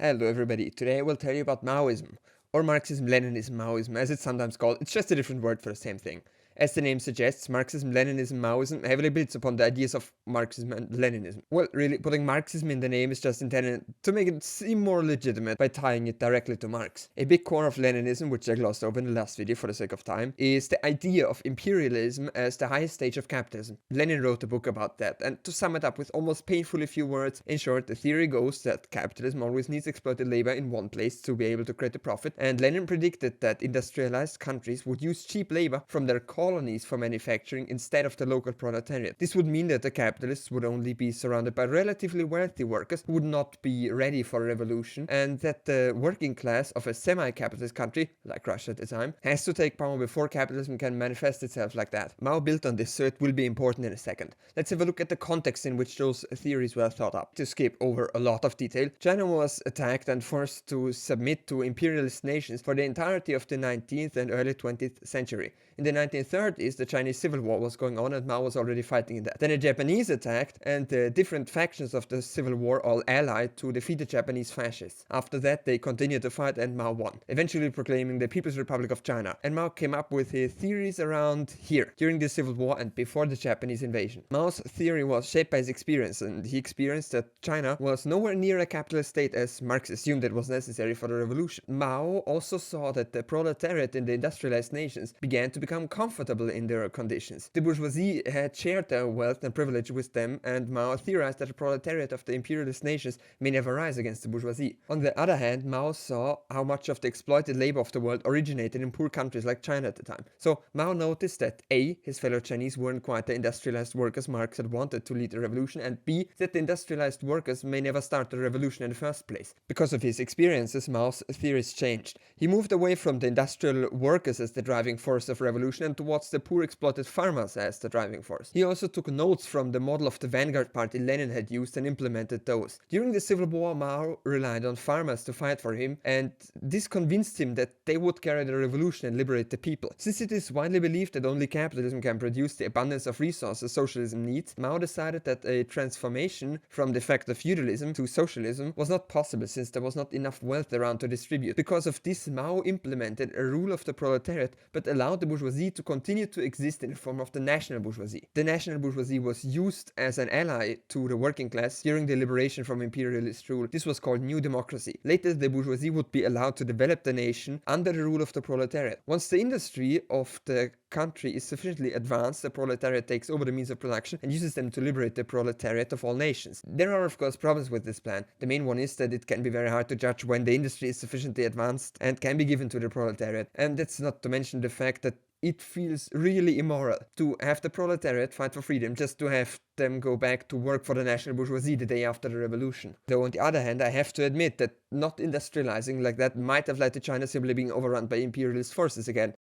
Hello everybody, today I will tell you about Maoism, or Marxism-Leninism-Maoism as it's sometimes called. It's just a different word for the same thing. As the name suggests, Marxism-Leninism-Maoism heavily builds upon the ideas of Marxism and Leninism. Well, really, putting Marxism in the name is just intended to make it seem more legitimate by tying it directly to Marx. A big core of Leninism, which I glossed over in the last video for the sake of time, is the idea of imperialism as the highest stage of capitalism. Lenin wrote a book about that, and to sum it up with almost painfully few words, in short, the theory goes that capitalism always needs exploited labor in one place to be able to create a profit, and Lenin predicted that industrialized countries would use cheap labor from their colonies for manufacturing instead of the local proletariat. This would mean that the capitalists would only be surrounded by relatively wealthy workers who would not be ready for a revolution, and that the working class of a semi-capitalist country, like Russia at the time, has to take power before capitalism can manifest itself like that. Mao built on this, so it will be important in a second. Let's have a look at the context in which those theories were thought up. To skip over a lot of detail, China was attacked and forced to submit to imperialist nations for the entirety of the 19th and early 20th century. In the 1930s, the Chinese Civil War was going on and Mao was already fighting in that. Then the Japanese attacked, and the different factions of the Civil War all allied to defeat the Japanese fascists. After that, they continued to fight and Mao won, eventually proclaiming the People's Republic of China. And Mao came up with his theories around here, during the Civil War and before the Japanese invasion. Mao's theory was shaped by his experience, and he experienced that China was nowhere near a capitalist state as Marx assumed that was necessary for the revolution. Mao also saw that the proletariat in the industrialized nations began to become comfortable in their conditions. The bourgeoisie had shared their wealth and privilege with them, and Mao theorized that the proletariat of the imperialist nations may never rise against the bourgeoisie. On the other hand, Mao saw how much of the exploited labor of the world originated in poor countries like China at the time. So Mao noticed that A, his fellow Chinese weren't quite the industrialized workers Marx had wanted to lead the revolution, and B, that the industrialized workers may never start the revolution in the first place. Because of his experiences, Mao's theories changed. He moved away from the industrial workers as the driving force of revolution and towards the poor exploited farmers as the driving force. He also took notes from the model of the vanguard party Lenin had used and implemented those. During the Civil War, Mao relied on farmers to fight for him, and this convinced him that they would carry the revolution and liberate the people. Since it is widely believed that only capitalism can produce the abundance of resources socialism needs, Mao decided that a transformation from de facto feudalism to socialism was not possible since there was not enough wealth around to distribute. Because of this, Mao implemented a rule of the proletariat but allowed the bourgeoisie to continue to exist in the form of the national bourgeoisie. The national bourgeoisie was used as an ally to the working class during the liberation from imperialist rule. This was called New Democracy. Later, the bourgeoisie would be allowed to develop the nation under the rule of the proletariat. Once the industry of the country is sufficiently advanced, the proletariat takes over the means of production and uses them to liberate the proletariat of all nations. There are of course problems with this plan. The main one is that it can be very hard to judge when the industry is sufficiently advanced and can be given to the proletariat. And that's not to mention the fact that it feels really immoral to have the proletariat fight for freedom just to have them go back to work for the national bourgeoisie the day after the revolution. Though on the other hand, I have to admit that not industrializing like that might have led to China simply being overrun by imperialist forces again.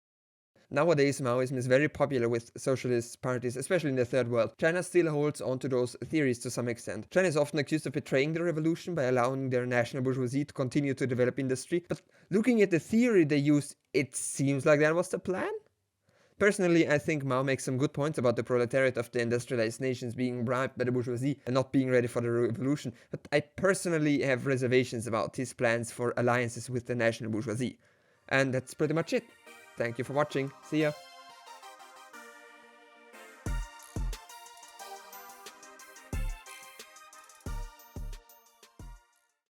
Nowadays, Maoism is very popular with socialist parties, especially in the third world. China still holds on to those theories to some extent. China is often accused of betraying the revolution by allowing their national bourgeoisie to continue to develop industry, but looking at the theory they use, it seems like that was the plan? Personally, I think Mao makes some good points about the proletariat of the industrialized nations being bribed by the bourgeoisie and not being ready for the revolution, but I personally have reservations about his plans for alliances with the national bourgeoisie. And that's pretty much it. Thank you for watching. See ya.